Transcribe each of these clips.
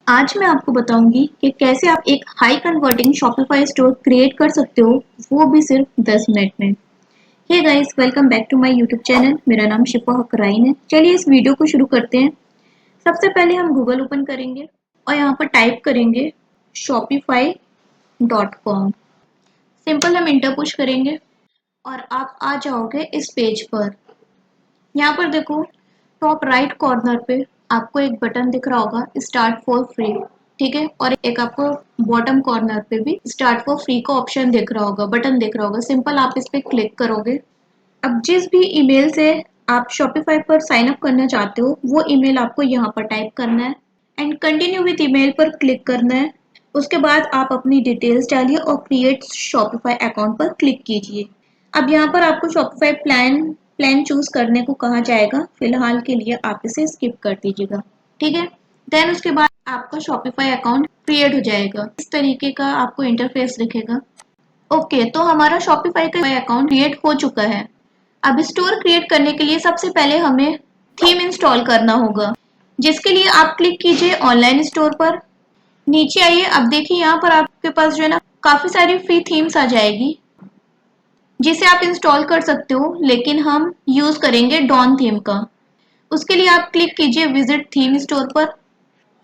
आज मैं आपको बताऊंगी कि कैसे आप एक high converting Shopify store create कर सकते हो, वो भी सिर्फ 10 मिनट में। Hey guys, welcome back to my YouTube channel. मेरा नाम शिफा हकराइन है। चलिए इस वीडियो को शुरू करते हैं। सबसे पहले हम गूगल ओपन करेंगे और यहाँ पर टाइप करेंगे shopify.com। सिंपल हम इंटर पुश करेंगे और आप आ जाओगे इस पेज पर। यहाँ पर देखो, टॉप राइट कॉर्नर पे आपको एक बटन दिख रहा होगा, स्टार्ट फॉर फ्री। ठीक है, और एक आपको बॉटम कॉर्नर पे भी स्टार्ट फॉर फ्री का ऑप्शन दिख रहा होगा, बटन दिख रहा होगा। सिंपल आप इस पे क्लिक करोगे। अब जिस भी ईमेल से आप शॉपिफाई पर साइन अप करना चाहते हो, वो ईमेल आपको यहाँ पर टाइप करना है एंड कंटिन्यू विद ईमेल पर क्लिक करना है। उसके बाद आप अपनी डिटेल्स डालिए और क्रिएट शॉपिफाई अकाउंट पर क्लिक कीजिए। अब यहाँ पर आपको शॉपिफाई प्लान चूज करने को कहा जाएगा। फिलहाल के लिए आप इसे स्किप कर दीजिएगा। ठीक है, देन उसके बाद आपका शॉपिफाई अकाउंट क्रिएट हो जाएगा। इस तरीके का आपको इंटरफेस दिखेगा। ओके, तो हमारा शॉपिफाई का अकाउंट क्रिएट हो चुका है। अब स्टोर क्रिएट करने के लिए सबसे पहले हमें थीम इंस्टॉल करना होगा, जिसके लिए आप क्लिक कीजिए ऑनलाइन स्टोर पर। नीचे आइए। अब देखिए, यहाँ पर आपके पास जो है ना, काफी सारी फ्री थीम्स आ जाएगी जिसे आप इंस्टॉल कर सकते हो, लेकिन हम यूज करेंगे डॉन थीम का। उसके लिए आप क्लिक कीजिए विजिट थीम स्टोर पर।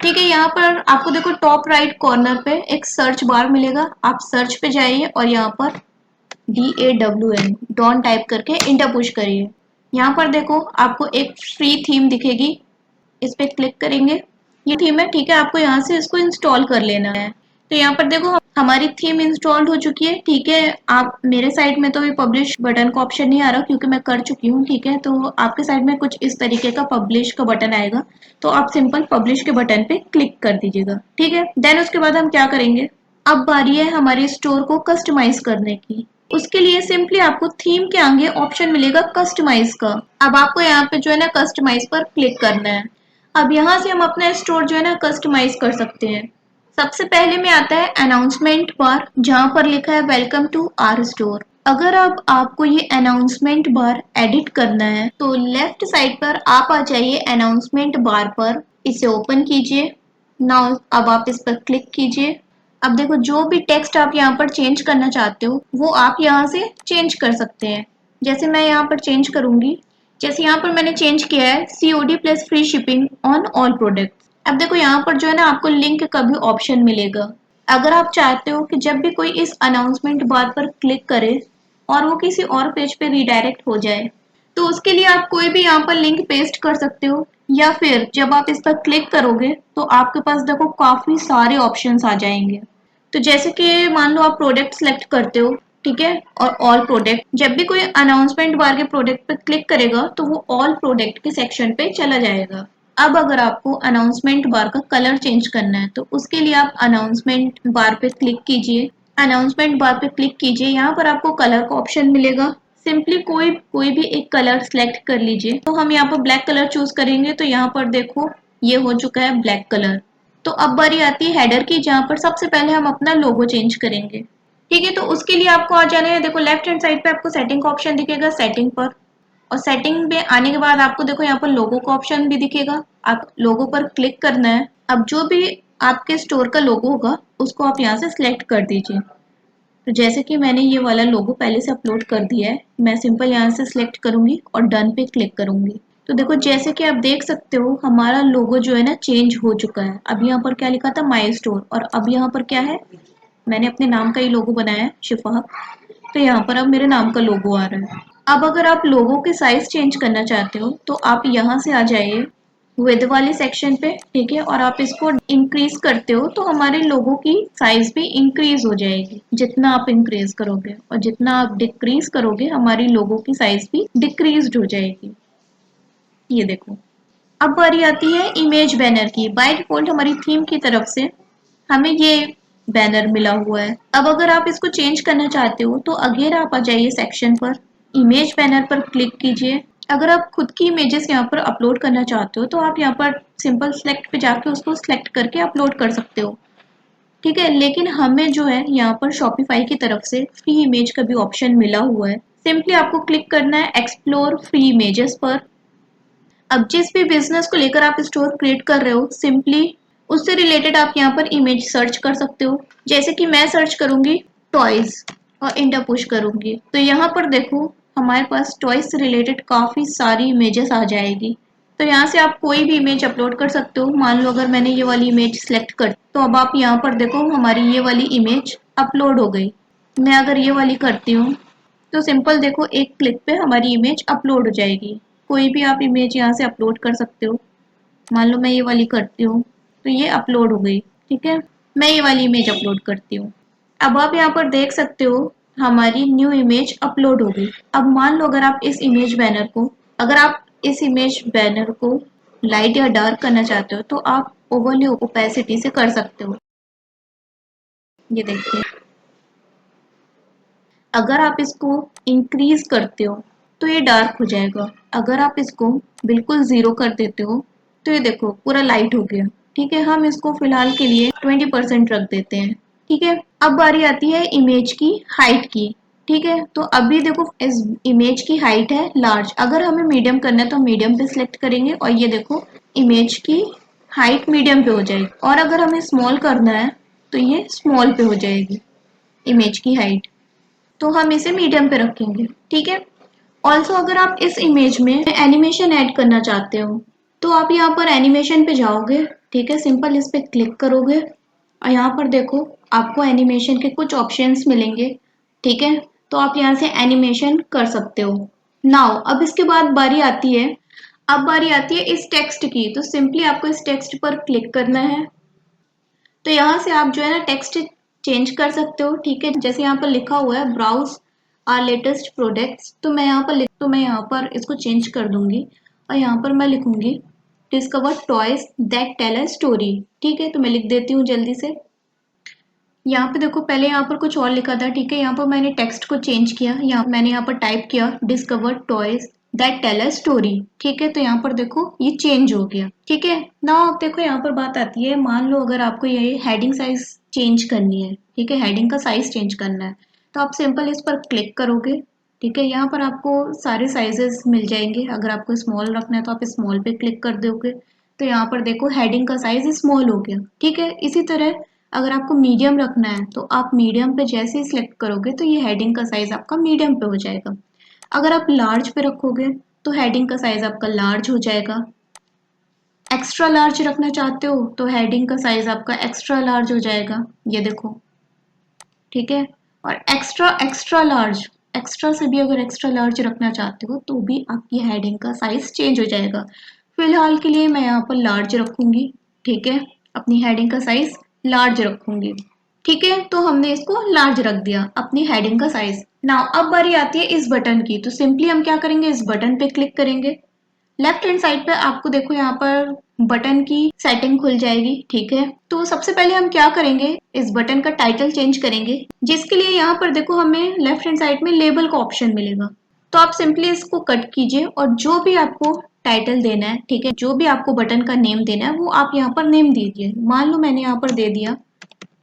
ठीक है, यहाँ पर आपको देखो टॉप राइट कॉर्नर पे एक सर्च बार मिलेगा। आप सर्च पे जाइए और यहाँ पर DAWN डॉन टाइप करके इंटर पुश करिए। यहाँ पर देखो आपको एक फ्री थीम दिखेगी, इस पे क्लिक करेंगे। ये थीम है, ठीक है, आपको यहाँ से इसको इंस्टॉल कर लेना है। तो यहाँ पर देखो हमारी थीम इंस्टॉल्ड हो चुकी है। ठीक है, आप मेरे साइड में तो भी पब्लिश बटन का ऑप्शन नहीं आ रहा क्योंकि मैं कर चुकी हूँ। ठीक है, तो आपके साइड में कुछ इस तरीके का पब्लिश का बटन आएगा, तो आप सिंपल पब्लिश के बटन पे क्लिक कर दीजिएगा। ठीक है, देन उसके बाद हम क्या करेंगे, अब बारी है हमारे स्टोर को कस्टमाइज करने की। उसके लिए सिंपली आपको थीम के आगे ऑप्शन मिलेगा कस्टमाइज का। अब आपको यहाँ पे जो है ना कस्टमाइज पर क्लिक करना है। अब यहाँ से हम अपना स्टोर जो है ना कस्टमाइज कर सकते हैं। सबसे पहले में आता है अनाउंसमेंट बार, जहाँ पर लिखा है वेलकम टू आवर स्टोर। अगर अब आपको ये अनाउंसमेंट बार एडिट करना है तो लेफ्ट साइड पर आप आ जाइए अनाउंसमेंट बार पर, इसे ओपन कीजिए। नाउ अब आप इस पर क्लिक कीजिए। अब देखो, जो भी टेक्स्ट आप यहाँ पर चेंज करना चाहते हो वो आप यहाँ से चेंज कर सकते हैं। जैसे मैं यहाँ पर चेंज करूंगी, जैसे यहाँ पर मैंने चेंज किया है COD plus free shipping on all product. अब देखो यहाँ पर जो है ना आपको लिंक का भी ऑप्शन मिलेगा। अगर आप चाहते हो कि जब भी कोई इस अनाउंसमेंट बार पर क्लिक करे और वो किसी और पेज पे रिडायरेक्ट हो जाए, तो उसके लिए आप कोई भी यहाँ पर लिंक पेस्ट कर सकते हो। या फिर जब आप इस पर क्लिक करोगे तो आपके पास देखो काफी सारे ऑप्शंस आ जाएंगे। तो जैसे कि मान लो आप प्रोडक्ट सेलेक्ट करते हो, ठीक है, और ऑल प्रोडक्ट, जब भी कोई अनाउंसमेंट बार के प्रोडक्ट पे क्लिक करेगा तो वो ऑल प्रोडक्ट के सेक्शन पे चला जाएगा। अब अगर आपको अनाउंसमेंट बार का कलर चेंज करना है तो उसके लिए आप अनाउंसमेंट बार पे क्लिक कीजिए। अनाउंसमेंट बार पे क्लिक कीजिए, यहाँ पर आपको कलर का ऑप्शन मिलेगा। सिंपली कोई कोई भी एक कलर सेलेक्ट कर लीजिए। तो हम यहाँ पर ब्लैक कलर चूज करेंगे, तो यहाँ पर देखो ये हो चुका है ब्लैक कलर। तो अब बारी आती है हेडर की, जहाँ पर सबसे पहले हम अपना लोगो चेंज करेंगे। ठीक है, तो उसके लिए आपको आ जाना है, देखो लेफ्ट हैंड साइड पे आपको सेटिंग का ऑप्शन दिखेगा, सेटिंग पर। और सेटिंग में आने के बाद आपको देखो यहाँ पर लोगो का ऑप्शन भी दिखेगा, आप लोगो पर क्लिक करना है। अब जो भी आपके स्टोर का लोगो होगा उसको आप यहाँ से सिलेक्ट कर दीजिए। तो जैसे कि मैंने ये वाला लोगो पहले से अपलोड कर दिया है, मैं सिंपल यहाँ से सिलेक्ट करूंगी और डन पे क्लिक करूंगी। तो देखो जैसे कि आप देख सकते हो हमारा लोगो जो है ना चेंज हो चुका है। अब यहाँ पर क्या लिखा था, माई स्टोर, और अब यहाँ पर क्या है, मैंने अपने नाम का ही लोगो बनाया है, शिफा। तो यहाँ पर अब मेरे नाम का लोगो आ रहा है। अब अगर आप लोगो के साइज चेंज करना चाहते हो तो आप यहाँ से आ जाइए विद वाले सेक्शन पे, ठीक है, और आप इसको इंक्रीज करते हो तो हमारे लोगों की साइज भी इंक्रीज हो जाएगी। जितना आप इंक्रीज करोगे और जितना आप डिक्रीज करोगे हमारी लोगों की साइज भी डिक्रीज हो जाएगी। ये देखो, अब बारी आती है इमेज बैनर की। बाय डिफॉल्ट हमारी थीम की तरफ से हमें ये बैनर मिला हुआ है। अब अगर आप इसको चेंज करना चाहते हो तो अगेन आप आ जाइए सेक्शन पर, इमेज बैनर पर क्लिक कीजिए। अगर आप खुद की इमेजेस यहाँ पर अपलोड करना चाहते हो तो आप यहाँ पर सिंपल सेलेक्ट पे जाके उसको सिलेक्ट करके अपलोड कर सकते हो। ठीक है, लेकिन हमें जो है यहाँ पर शॉपिफाई की तरफ से फ्री इमेज का भी ऑप्शन मिला हुआ है। सिंपली आपको क्लिक करना है एक्सप्लोर फ्री इमेजेस पर। अब जिस भी बिजनेस को लेकर आप स्टोर क्रिएट कर रहे हो, सिंपली उससे रिलेटेड आप यहाँ पर इमेज सर्च कर सकते हो। जैसे कि मैं सर्च करूंगी टॉयज और इंटर पुश करूंगी, तो यहाँ पर देखो हमारे पास टॉयज से रिलेटेड काफी सारी इमेजेस आ जाएगी। तो यहाँ से आप कोई भी इमेज अपलोड कर सकते हो। मान लो अगर मैंने ये वाली इमेज सेलेक्ट कर, तो अब आप यहाँ पर देखो हमारी ये वाली इमेज अपलोड हो गई। मैं अगर ये वाली करती हूँ तो सिंपल देखो एक क्लिक पे हमारी इमेज अपलोड हो जाएगी। कोई भी आप इमेज यहाँ से अपलोड कर सकते हो। मान लो मैं ये वाली करती हूँ तो ये अपलोड हो गई। ठीक है, मैं ये वाली इमेज अपलोड करती हूँ। अब आप यहाँ पर देख सकते हो हमारी न्यू इमेज अपलोड हो गई। अब मान लो अगर आप इस इमेज बैनर को लाइट या डार्क करना चाहते हो तो आप ओवरले ओपेसिटी से कर सकते हो। ये देखिए, अगर आप इसको इंक्रीज करते हो तो ये डार्क हो जाएगा। अगर आप इसको बिल्कुल जीरो कर देते हो तो ये देखो पूरा लाइट हो गया। ठीक है, हम इसको फिलहाल के लिए 20% रख देते हैं। ठीक है, अब बारी आती है इमेज की हाइट की। ठीक है, तो अभी देखो इस इमेज की हाइट है लार्ज। अगर हमें मीडियम करना है तो मीडियम पे सिलेक्ट करेंगे और ये देखो इमेज की हाइट मीडियम पे हो जाएगी। और अगर हमें स्मॉल करना है तो ये स्मॉल पे हो जाएगी इमेज की हाइट। तो हम इसे मीडियम पे रखेंगे। ठीक है, ऑल्सो अगर आप इस इमेज में एनिमेशन ऐड करना चाहते हो तो आप यहाँ पर एनिमेशन पे जाओगे। ठीक है, सिंपल इस पे क्लिक करोगे और यहाँ पर देखो आपको एनिमेशन के कुछ ऑप्शंस मिलेंगे। ठीक है, तो आप यहाँ से एनिमेशन कर सकते हो। नाउ अब इसके बाद बारी आती है इस टेक्स्ट की। तो सिंपली आपको इस टेक्स्ट पर क्लिक करना है। तो यहाँ से आप जो है ना टेक्स्ट चेंज कर सकते हो। ठीक है, जैसे यहाँ पर लिखा हुआ है ब्राउज आर लेटेस्ट प्रोडक्ट्स, तो मैं यहाँ पर इसको चेंज कर दूंगी और यहाँ पर मैं लिखूंगी discover toys that tell a story. ठीक है, तो मैं लिख देती हूँ जल्दी से। यहाँ पे देखो पहले यहाँ पर कुछ और लिखा था। ठीक है, यहाँ पर मैंने टेक्स्ट को चेंज किया। मैंने यहाँ पर टाइप किया discover toys that tell a story. ठीक है, तो यहाँ पर देखो ये चेंज हो गया। ठीक है, ना आप देखो यहाँ पर बात आती है, मान लो अगर आपको ये हेडिंग साइज चेंज करनी है। ठीक है, हेडिंग का साइज चेंज करना है तो आप सिंपल इस पर क्लिक करोगे। ठीक है, यहाँ पर आपको सारे साइजेस मिल जाएंगे। अगर आपको स्मॉल रखना है तो आप स्मॉल पे क्लिक कर दोगे तो यहाँ पर देखो हेडिंग का साइज स्मॉल हो गया। ठीक है, इसी तरह अगर आपको मीडियम रखना है तो आप मीडियम पे जैसे ही सिलेक्ट करोगे तो ये हेडिंग का साइज आपका मीडियम पे हो जाएगा। अगर आप लार्ज पे रखोगे तो हेडिंग का साइज आपका लार्ज हो जाएगा। एक्स्ट्रा लार्ज रखना चाहते हो तो हेडिंग का साइज आपका एक्स्ट्रा लार्ज हो जाएगा। ये देखो, ठीक है, और एक्स्ट्रा से भी अगर एक्स्ट्रा लार्ज रखना चाहते हो तो भी आपकी हेडिंग का साइज चेंज हो जाएगा। फिलहाल के लिए मैं यहाँ पर लार्ज रखूंगी। ठीक है, अपनी हेडिंग का साइज लार्ज रखूंगी। ठीक है, तो हमने इसको लार्ज रख दिया अपनी हेडिंग का साइज। नाउ अब बारी आती है इस बटन की। तो सिंपली हम क्या करेंगे, इस बटन पे क्लिक करेंगे। लेफ्ट हैंड साइड पे आपको देखो यहाँ पर बटन की सेटिंग खुल जाएगी। ठीक है, तो सबसे पहले हम क्या करेंगे, इस बटन का टाइटल चेंज करेंगे, जिसके लिए यहाँ पर देखो हमें लेफ्ट हैंड साइड में लेबल का ऑप्शन मिलेगा। तो आप सिंपली इसको कट कीजिए और जो भी आपको टाइटल देना है, ठीक है, जो भी आपको बटन का नेम देना है वो आप यहाँ पर नेम दीजिए। मान लो मैंने यहाँ पर दे दिया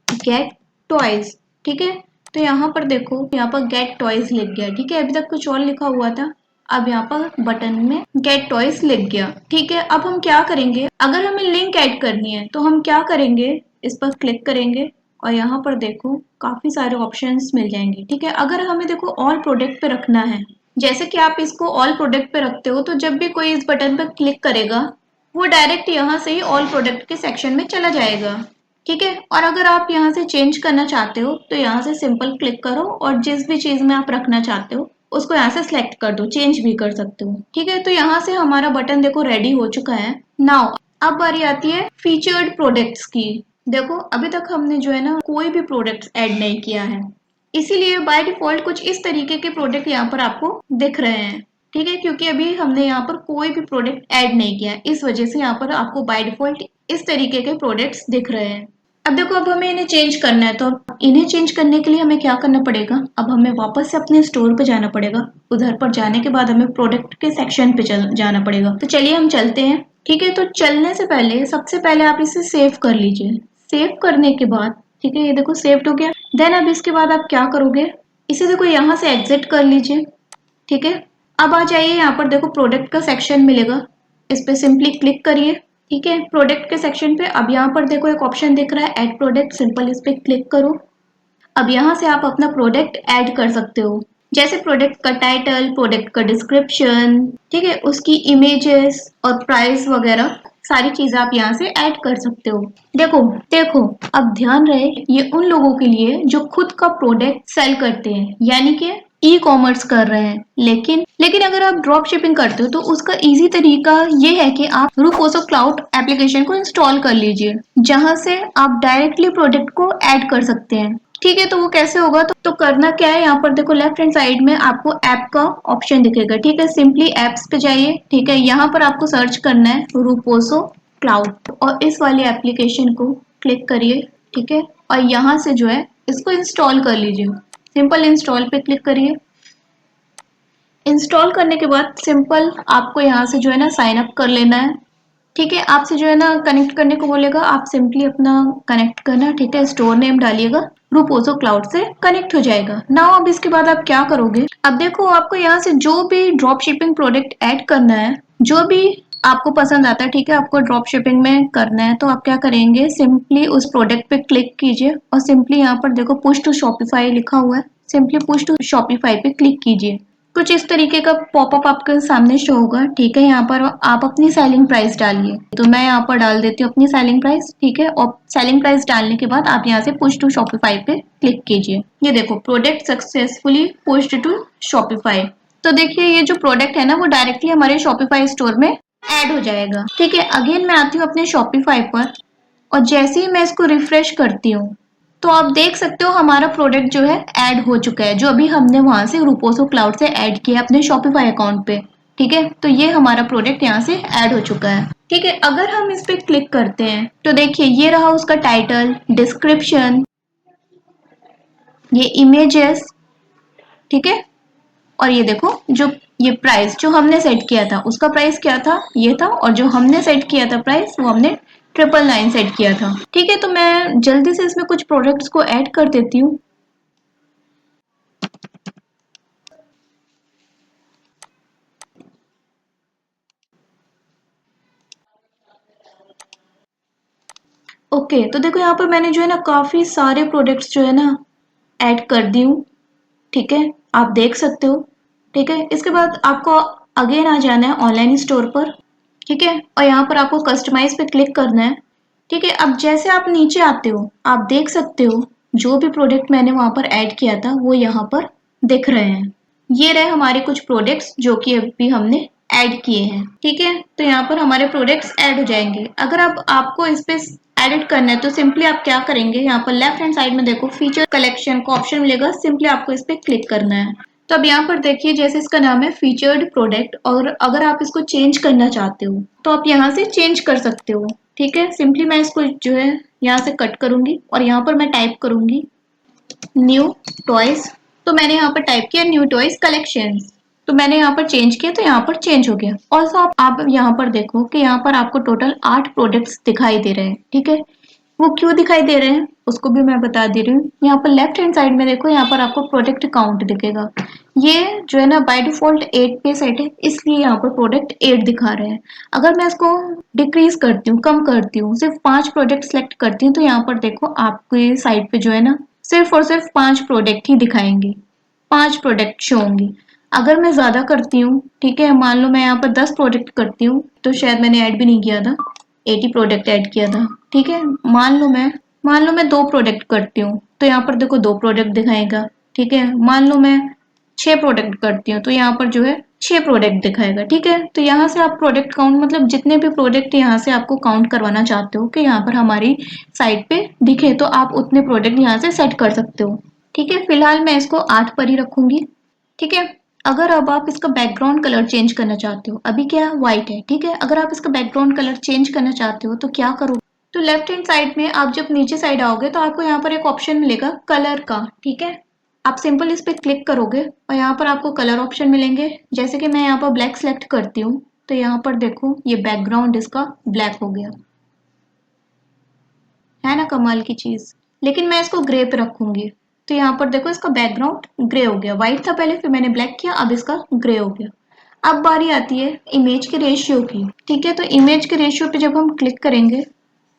गेट टॉयज। ठीक है, तो यहाँ पर देखो यहाँ पर गेट टॉयज लिख गया। ठीक है, अभी तक कुछ और लिखा हुआ था, अब यहाँ पर बटन में गेट टॉयज लिख गया। ठीक है, अब हम क्या करेंगे, अगर हमें लिंक ऐड करनी है तो हम क्या करेंगे, इस पर क्लिक करेंगे और यहाँ पर देखो काफी सारे ऑप्शंस मिल जाएंगे। ठीक है, अगर हमें देखो ऑल प्रोडक्ट पे रखना है, जैसे कि आप इसको ऑल प्रोडक्ट पे रखते हो तो जब भी कोई इस बटन पर क्लिक करेगा वो डायरेक्ट यहाँ से ही ऑल प्रोडक्ट के सेक्शन में चला जाएगा। ठीक है, और अगर आप यहाँ से चेंज करना चाहते हो तो यहाँ से सिंपल क्लिक करो और जिस भी चीज में आप रखना चाहते हो उसको यहाँ से सिलेक्ट कर दो, चेंज भी कर सकते हो। ठीक है, तो यहाँ से हमारा बटन देखो रेडी हो चुका है। नाउ अब बारी आती है फीचर्ड प्रोडक्ट्स की। देखो अभी तक हमने जो है ना कोई भी प्रोडक्ट्स ऐड नहीं किया है, इसीलिए बाय डिफॉल्ट कुछ इस तरीके के प्रोडक्ट यहाँ पर आपको दिख रहे हैं। ठीक है, क्योंकि अभी हमने यहाँ पर कोई भी प्रोडक्ट ऐड नहीं किया है, इस वजह से यहाँ पर आपको बाय डिफॉल्ट इस तरीके के प्रोडक्ट्स दिख रहे हैं। अब देखो अब हमें इन्हें चेंज करना है, तो अब इन्हें चेंज करने के लिए हमें क्या करना पड़ेगा, अब हमें वापस से अपने स्टोर पे जाना पड़ेगा। उधर पर जाने के बाद हमें प्रोडक्ट के सेक्शन पे जाना पड़ेगा। तो चलिए हम चलते हैं। ठीक है, तो चलने से पहले सबसे पहले आप इसे सेव कर लीजिए। सेव करने के बाद ठीक है, ये देखो सेव्ड हो गया। देन अब इसके बाद आप क्या करोगे, इसे देखो यहाँ से एग्जिट कर लीजिए। ठीक है, अब आ जाइए, यहाँ पर देखो प्रोडक्ट का सेक्शन मिलेगा, इस पे सिंपली क्लिक करिए। ठीक है, प्रोडक्ट के सेक्शन पे अब यहाँ पर देखो एक ऑप्शन दिख रहा है ऐड प्रोडक्ट, सिंपल इस पे क्लिक करो। अब यहाँ से आप अपना प्रोडक्ट ऐड कर सकते हो, जैसे प्रोडक्ट का टाइटल, प्रोडक्ट का डिस्क्रिप्शन, ठीक है, उसकी इमेजेस और प्राइस वगैरह सारी चीजें आप यहाँ से ऐड कर सकते हो। देखो देखो, अब ध्यान रहे ये उन लोगों के लिए जो खुद का प्रोडक्ट सेल करते हैं, यानी कि ई कॉमर्स कर रहे हैं। लेकिन लेकिन अगर आप ड्रॉप शिपिंग करते हो तो उसका इजी तरीका ये है कि आप रूपोसो क्लाउड एप्लीकेशन को इंस्टॉल कर लीजिए, जहां से आप डायरेक्टली प्रोडक्ट को ऐड कर सकते हैं। ठीक है, तो वो कैसे होगा, तो करना क्या है, यहाँ पर देखो लेफ्ट हैंड साइड में आपको ऐप का ऑप्शन दिखेगा। ठीक है, सिंपली एप्स पे जाइए। ठीक है, यहाँ पर आपको सर्च करना है रूपोसो क्लाउड और इस वाली एप्लीकेशन को क्लिक करिए। ठीक है, और यहाँ से जो है इसको इंस्टॉल कर लीजिए। सिंपल इंस्टॉल पे क्लिक करिए। इंस्टॉल करने के बाद सिंपल आपको यहाँ से जो है ना साइन अप कर लेना है। ठीक है, आपसे जो है ना कनेक्ट करने को बोलेगा, आप सिंपली अपना कनेक्ट करना। ठीक है, स्टोर नेम डालिएगा, रूपोसो क्लाउड से कनेक्ट हो जाएगा। नाउ अब इसके बाद आप क्या करोगे, अब देखो आपको यहाँ से जो भी ड्रॉप शिपिंग प्रोडक्ट ऐड करना है, जो भी आपको पसंद आता है, ठीक है, आपको ड्रॉप शिपिंग में करना है, तो आप क्या करेंगे, सिंपली उस प्रोडक्ट पे क्लिक कीजिए और सिंपली यहाँ पर देखो पुश टू शॉपिफाई लिखा हुआ है, सिंपली पुश टू शॉपिफाई पे क्लिक कीजिए। कुछ इस तरीके का पॉपअप आपके सामने शो होगा। ठीक है, यहाँ पर आप अपनी सेलिंग प्राइस डालिए, तो मैं यहाँ पर डाल देती हूँ अपनी सेलिंग प्राइस। ठीक है, और सेलिंग प्राइस डालने के बाद आप यहाँ से पुश टू शॉपिफाई पे क्लिक कीजिए। ये देखो product successfully pushed to Shopify. तो देखिए ये जो प्रोडक्ट है ना वो डायरेक्टली हमारे शॉपिफाई स्टोर में ऐड हो जाएगा। ठीक है, अगेन मैं आती हूँ अपने शॉपिफाई पर और जैसे ही मैं इसको रिफ्रेश करती हूँ तो आप देख सकते हो हमारा प्रोडक्ट जो है ऐड हो चुका है, जो अभी हमने वहां से रूपोसो क्लाउड से ऐड किया अपने शॉपिफाई अकाउंट पे। ठीक है, तो ये हमारा प्रोडक्ट यहाँ से ऐड हो चुका है। ठीक है, अगर हम इस पे क्लिक करते हैं तो देखिए ये रहा उसका टाइटल, डिस्क्रिप्शन, ये इमेजेस। ठीक है, और ये देखो जो ये प्राइस जो हमने सेट किया था उसका प्राइस क्या था, ये था, और जो हमने सेट किया था प्राइस वो हमने 999 सेट किया था। ठीक है, तो मैं जल्दी से इसमें कुछ प्रोडक्ट्स को ऐड कर देती हूँ। ओके, तो देखो यहाँ पर मैंने जो है ना काफी सारे प्रोडक्ट्स जो है ना ऐड कर दी हूँ। ठीक है, आप देख सकते हो। ठीक है, इसके बाद आपको अगेन आ जाना है ऑनलाइन स्टोर पर। ठीक है, और यहाँ पर आपको कस्टमाइज पे क्लिक करना है। ठीक है, अब जैसे आप नीचे आते हो आप देख सकते हो जो भी प्रोडक्ट मैंने वहां पर ऐड किया था वो यहाँ पर दिख रहे हैं। ये रहे हमारे कुछ प्रोडक्ट्स जो कि अभी हमने ऐड किए हैं। ठीक है, तो यहाँ पर हमारे प्रोडक्ट्स ऐड हो जाएंगे। अगर अब आपको इस पे एडिट करना है तो सिंपली आप क्या करेंगे, यहाँ पर लेफ्ट हैंड साइड में देखो फीचर कलेक्शन का ऑप्शन मिलेगा, सिंपली आपको इस पे क्लिक करना है। तो अब यहाँ पर देखिए जैसे इसका नाम है फीचर्ड प्रोडक्ट, और अगर आप इसको चेंज करना चाहते हो तो आप यहाँ से चेंज कर सकते हो। ठीक है, सिंपली मैं इसको जो है यहाँ से कट करूंगी और यहाँ पर मैं टाइप करूंगी न्यू टॉयज। तो मैंने यहाँ पर टाइप किया न्यू टॉयज कलेक्शंस, तो मैंने यहाँ पर चेंज किया तो यहाँ पर चेंज हो गया। ऑल्सो आप यहाँ पर देखो कि यहाँ पर आपको टोटल 8 प्रोडक्ट्स दिखाई दे रहे हैं। ठीक है, वो क्यों दिखाई दे रहे हैं उसको भी मैं बता दे रही हूँ। यहाँ पर लेफ्ट हैंड साइड में देखो, यहाँ पर आपको प्रोडक्ट काउंट दिखेगा। ये जो है ना बाय डिफॉल्ट 8 पे सेट है, इसलिए यहाँ पर प्रोडक्ट 8 दिखा रहे हैं। अगर मैं इसको डिक्रीज करती हूँ, कम करती हूँ, सिर्फ 5 प्रोडक्ट सेलेक्ट करती हूँ, तो यहाँ पर देखो आपके साइड पे जो है ना सिर्फ और सिर्फ 5 प्रोडक्ट ही दिखाएंगे, 5 प्रोडक्ट शो होंगे। अगर मैं ज्यादा करती हूँ, ठीक है, मान लो मैं यहाँ पर 10 प्रोडक्ट करती हूँ, तो शायद मैंने ऐड भी नहीं किया था, 80 प्रोडक्ट ऐड किया था। ठीक है, मान लो मैं 2 प्रोडक्ट करती हूँ तो यहाँ पर देखो 2 प्रोडक्ट दिखाएगा। ठीक है, मान लो मैं 6 प्रोडक्ट करती हूँ तो यहाँ पर जो है 6 प्रोडक्ट दिखाएगा। ठीक है, तो यहाँ से आप प्रोडक्ट काउंट मतलब जितने भी प्रोडक्ट यहाँ से आपको काउंट करवाना चाहते हो कि यहाँ पर हमारी साइट पे दिखे, तो आप उतने प्रोडक्ट यहाँ से सेट कर सकते हो। ठीक है, फिलहाल मैं इसको 8 पर ही रखूंगी। ठीक है, अगर अब आप इसका बैकग्राउंड कलर चेंज करना चाहते हो, अभी क्या व्हाइट है, ठीक है, अगर आप इसका बैकग्राउंड कलर चेंज करना चाहते हो तो क्या करो, तो लेफ्ट हैंड साइड में आप जब नीचे साइड आओगे तो आपको यहाँ पर एक ऑप्शन मिलेगा कलर का। ठीक है, आप सिंपल इस पे क्लिक करोगे और यहाँ पर आपको कलर ऑप्शन मिलेंगे। जैसे कि मैं यहाँ पर ब्लैक सेलेक्ट करती हूँ तो यहाँ पर देखो ये बैकग्राउंड इसका ब्लैक हो गया, है ना कमाल की चीज। लेकिन मैं इसको ग्रे पे रखूंगी, तो यहाँ पर देखो इसका बैकग्राउंड ग्रे हो गया, व्हाइट था पहले फिर मैंने ब्लैक किया, अब इसका ग्रे हो गया। अब बारी आती है इमेज के रेशियो की। ठीक है, तो इमेज के रेशियो पे जब हम क्लिक करेंगे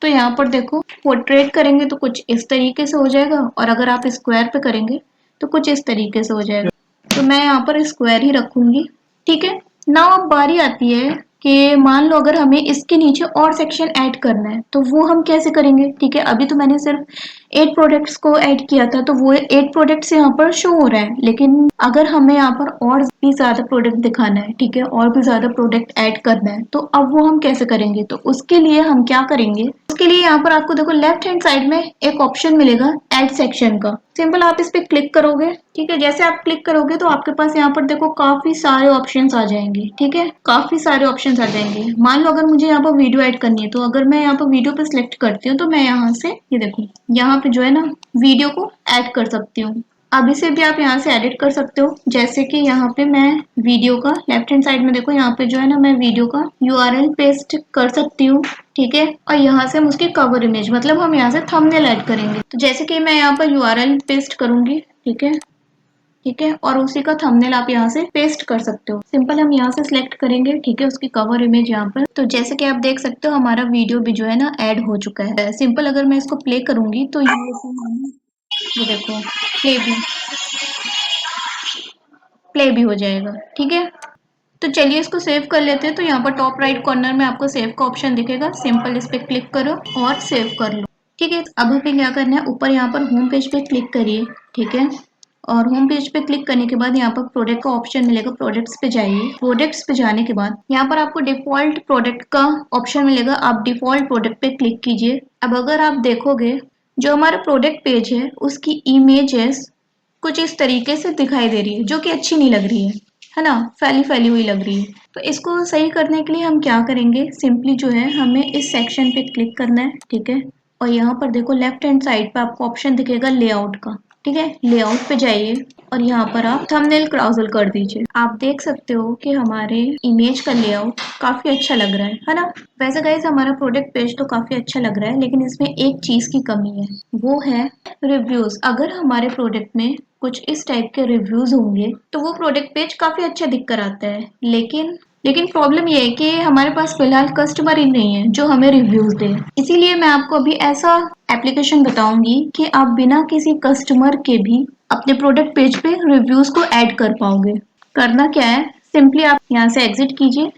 तो यहाँ पर देखो पोर्ट्रेट करेंगे तो कुछ इस तरीके से हो जाएगा, और अगर आप स्क्वायर पे करेंगे तो कुछ इस तरीके से हो जाएगा। तो मैं यहाँ पर स्क्वायर ही रखूंगी। ठीक है, नाउ अब बारी आती है कि मान लो अगर हमें इसके नीचे और सेक्शन ऐड करना है तो वो हम कैसे करेंगे। ठीक है, अभी तो मैंने सिर्फ 8 प्रोडक्ट्स को ऐड किया था तो वो 8 प्रोडक्ट्स यहाँ पर शो हो रहा है, लेकिन अगर हमें यहाँ पर और भी ज्यादा प्रोडक्ट दिखाना है, ठीक है, और भी ज्यादा प्रोडक्ट ऐड करना है, तो अब वो हम कैसे करेंगे। तो उसके लिए हम क्या करेंगे, उसके लिए यहाँ पर आपको देखो लेफ्ट हैंड साइड में एक ऑप्शन मिलेगा ऐड सेक्शन का। सिंपल आप इस पे क्लिक करोगे। ठीक है, जैसे आप क्लिक करोगे तो आपके पास यहाँ पर देखो काफी सारे ऑप्शंस आ जाएंगे। ठीक है, काफी सारे ऑप्शंस आ जाएंगे। मान लो अगर मुझे यहाँ पर वीडियो ऐड करनी है तो अगर मैं यहाँ पर वीडियो पे सिलेक्ट करती हूँ तो मैं यहाँ से ये देखो यहाँ पे जो है ना वीडियो को ऐड कर सकती हूँ। अब इसे भी आप यहाँ से एडिट कर सकते हो, जैसे कि यहाँ पे मैं वीडियो का लेफ्ट हैंड साइड में देखो यहाँ पे जो है ना मैं वीडियो का यूआरएल पेस्ट कर सकती हूँ। ठीक है, और यहाँ से हम उसकी कवर इमेज मतलब हम यहाँ से थंबनेल ऐड करेंगे। तो जैसे कि मैं यहाँ पर यूआरएल पेस्ट करूंगी। ठीक है, ठीक है, और उसी का थंबनेल आप यहाँ से पेस्ट कर सकते हो। सिंपल हम यहाँ से सिलेक्ट करेंगे। ठीक है, उसकी कवर इमेज यहाँ पर। तो जैसे कि आप देख सकते हो हमारा वीडियो भी जो है ना ऐड हो चुका है। सिंपल अगर मैं इसको प्ले करूंगी तो ये देखो प्ले भी हो जाएगा। ठीक है, तो चलिए इसको सेव कर लेते हैं। तो यहाँ पर टॉप राइट कॉर्नर में आपको सेव का ऑप्शन दिखेगा, सिंपल इस पे क्लिक करो और सेव कर लो। ठीक है, अब हमें क्या करना है, ऊपर यहाँ पर होम पेज पे क्लिक करिए। ठीक है, और होम पेज पे क्लिक करने के बाद यहाँ पर प्रोडक्ट का ऑप्शन मिलेगा, प्रोडक्ट्स पे जाइए। प्रोडक्ट्स पे जाने के बाद यहाँ पर आपको डिफॉल्ट प्रोडक्ट का ऑप्शन मिलेगा, आप डिफॉल्ट प्रोडक्ट पे क्लिक कीजिए। अब अगर आप देखोगे जो हमारा प्रोडक्ट पेज है उसकी इमेजेस कुछ इस तरीके से दिखाई दे रही है, जो कि अच्छी नहीं लग रही है ना, फैली फैली हुई लग रही है। तो इसको सही करने के लिए हम क्या करेंगे, सिंपली जो है हमें इस सेक्शन पे क्लिक करना है। ठीक है, और यहाँ पर देखो लेफ्ट हैंड साइड पे आपको ऑप्शन दिखेगा लेआउट का। ठीक है, लेआउट पे जाइए और यहाँ पर आप थंबनेल क्राउजल कर दीजिए। आप देख सकते हो कि हमारे इमेज का लेआउट काफी अच्छा लग रहा है ना। वैसे गाइस हमारा प्रोडक्ट पेज तो काफी अच्छा लग रहा है, लेकिन इसमें एक चीज की कमी है, वो है रिव्यूज। अगर हमारे प्रोडक्ट में कुछ इस टाइप के रिव्यूज होंगे तो वो प्रोडक्ट पेज काफी अच्छा दिख कर आता है। लेकिन प्रॉब्लम ये है कि हमारे पास फिलहाल कस्टमर ही नहीं है जो हमें रिव्यूज दे। इसीलिए मैं आपको अभी ऐसा एप्लीकेशन बताऊंगी कि आप बिना किसी कस्टमर के भी अपने प्रोडक्ट पेज पे रिव्यूज को ऐड कर पाओगे। करना क्या है, सिंपली आप यहाँ से एग्जिट कीजिए।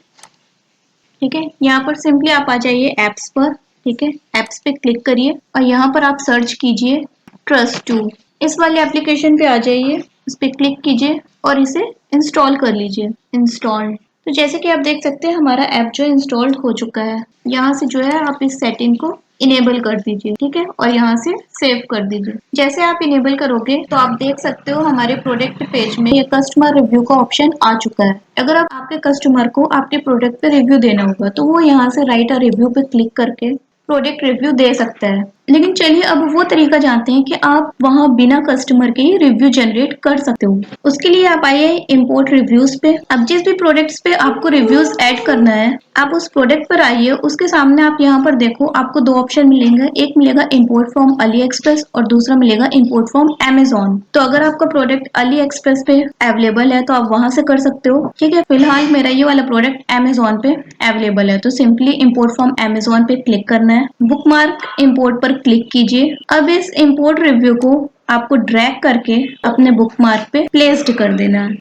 ठीक है, यहाँ पर सिंपली आप आ जाइए एप्स पर। ठीक है, एप्स पे क्लिक करिए और यहाँ पर आप सर्च कीजिए ट्रस्ट2। इस वाले एप्लीकेशन पे आ जाइए, उस पर क्लिक कीजिए और इसे इंस्टॉल कर लीजिए। इंस्टॉल। तो जैसे कि आप देख सकते हैं हमारा ऐप जो इंस्टॉल्ड हो चुका है। यहाँ से जो है आप इस सेटिंग को इनेबल कर दीजिए। ठीक है, और यहाँ से सेव कर दीजिए। जैसे आप इनेबल करोगे तो आप देख सकते हो हमारे प्रोडक्ट पेज में ये कस्टमर रिव्यू का ऑप्शन आ चुका है। अगर आप आपके कस्टमर को आपके प्रोडक्ट पे रिव्यू देना होगा तो वो यहाँ से राइट अ रिव्यू पे क्लिक करके प्रोडक्ट रिव्यू दे सकता है। लेकिन चलिए अब वो तरीका जानते हैं कि आप वहां बिना कस्टमर के ही रिव्यू जनरेट कर सकते हो। उसके लिए आप आइए इंपोर्ट रिव्यूज पे। अब जिस भी प्रोडक्ट्स पे आपको रिव्यूज ऐड करना है आप उस प्रोडक्ट पर आइए, उसके सामने आप यहाँ पर देखो आपको दो ऑप्शन मिलेंगे, एक मिलेगा इंपोर्ट फ्रॉम अली एक्सप्रेस और दूसरा मिलेगा इंपोर्ट फ्रॉम अमेजोन। तो अगर आपका प्रोडक्ट अली एक्सप्रेस पे अवेलेबल है तो आप वहां से कर सकते हो। ठीक है, फिलहाल मेरा ये वाला प्रोडक्ट अमेजोन पे अवेलेबल है तो सिंपली इंपोर्ट फ्रॉम अमेजोन पे क्लिक करना है। बुकमार्क इंपोर्ट पर क्लिक कीजिए। अब इस इंपोर्ट रिव्यू को आपको ड्रैग करके अपने बुकमार्क पे प्लेस्ड कर देना है,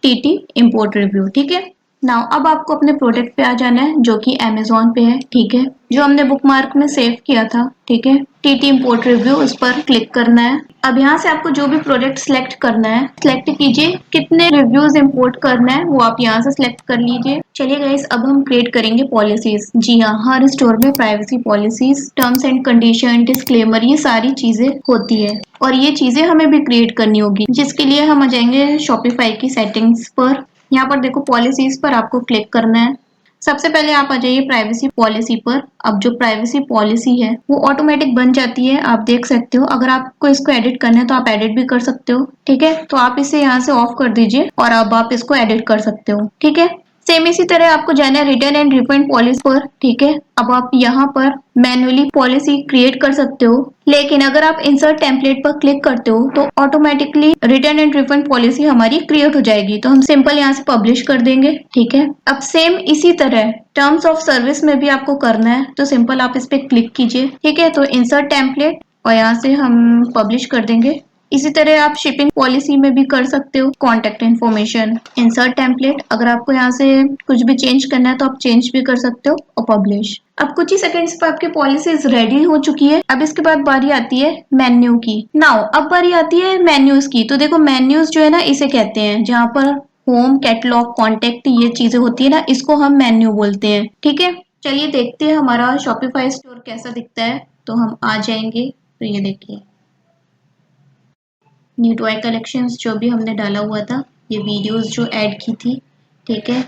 टीटी इंपोर्ट रिव्यू। ठीक है, नाउ अब आपको अपने प्रोडक्ट पे आ जाना है जो कि अमेजोन पे है। ठीक है, जो हमने बुकमार्क में सेव किया था। ठीक है, टीटी इंपोर्ट रिव्यू, उस पर क्लिक करना है। अब यहाँ से आपको जो भी प्रोडक्ट सिलेक्ट करना है सिलेक्ट कीजिए, कितने रिव्यूज इंपोर्ट करना है वो आप यहाँ से सिलेक्ट कर लीजिए। चलिए गाइस अब हम क्रिएट करेंगे पॉलिसीज। जी हाँ, हर स्टोर में privacy policies, terms and condition, disclaimer, ये सारी चीजें होती है और ये चीजें हमें भी क्रिएट करनी होगी, जिसके लिए हम आ जाएंगे शॉपिफाई की सेटिंग्स पर। यहाँ पर देखो पॉलिसीज पर आपको क्लिक करना है। सबसे पहले आप आ जाइए प्राइवेसी पॉलिसी पर। अब जो प्राइवेसी पॉलिसी है वो ऑटोमेटिक बन जाती है, आप देख सकते हो। अगर आपको इसको एडिट करना है तो आप एडिट भी कर सकते हो। ठीक है, तो आप इसे यहाँ से ऑफ कर दीजिए और अब आप इसको एडिट कर सकते हो। ठीक है, सेम इसी तरह आपको जाना है रिटर्न एंड रिफंड पॉलिसी पर, ठीक है। अब आप यहाँ पर मैन्युअली पॉलिसी क्रिएट कर सकते हो, लेकिन अगर आप इंसर्ट टेम्पलेट पर क्लिक करते हो तो automatically return and refund policy हमारी क्रिएट हो जाएगी। तो हम सिंपल यहाँ से पब्लिश कर देंगे, ठीक है। अब सेम इसी तरह टर्म्स ऑफ सर्विस में भी आपको करना है, तो सिंपल आप इस पे क्लिक कीजिए, ठीक है। तो इंसर्ट टेम्पलेट और यहाँ से हम पब्लिश कर देंगे। इसी तरह आप शिपिंग पॉलिसी में भी कर सकते हो, कॉन्टेक्ट इन्फॉर्मेशन, इंसर्ट टेम्पलेट। अगर आपको यहाँ से कुछ भी चेंज करना है तो आप चेंज भी कर सकते हो और पब्लिश। अब कुछ ही सेकंड्स पर आपकी पॉलिसीज रेडी हो चुकी है। अब इसके बाद बारी आती है मेन्यू की। नाउ अब बारी आती है मेन्यूज की। तो देखो मेन्यूज जो है ना, इसे कहते हैं जहाँ पर होम, कैटलॉग, कॉन्टेक्ट ये चीजें होती है ना, इसको हम मेन्यू बोलते हैं, ठीक है। चलिए देखते हैं हमारा शॉपिफाई स्टोर कैसा दिखता है। तो हम आ जाएंगे, तो ये देखिए न्यू टॉय कलेक्शंस जो भी हमने डाला हुआ था, ये वीडियोस जो ऐड की थी, ठीक है।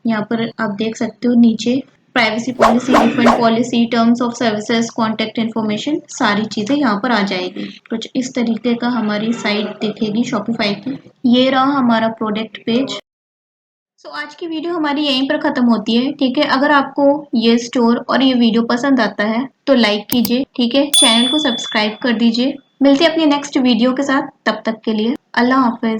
यहाँ पर आप देख सकते हो नीचे privacy policy, refund policy, terms of services, contact information, सारी चीज़ें यहाँ पर आ जाएगी। कुछ इस तरीके का हमारी साइट दिखेगी शॉपिफाई की। ये रहा हमारा प्रोडक्ट पेज। सो आज की वीडियो हमारी यहीं पर खत्म होती है, ठीक है। अगर आपको ये स्टोर और ये वीडियो पसंद आता है तो लाइक कीजिए, ठीक है। चैनल को सब्सक्राइब कर दीजिए। मिलते हैं अपनी नेक्स्ट वीडियो के साथ, तब तक के लिए अल्लाह हाफिज।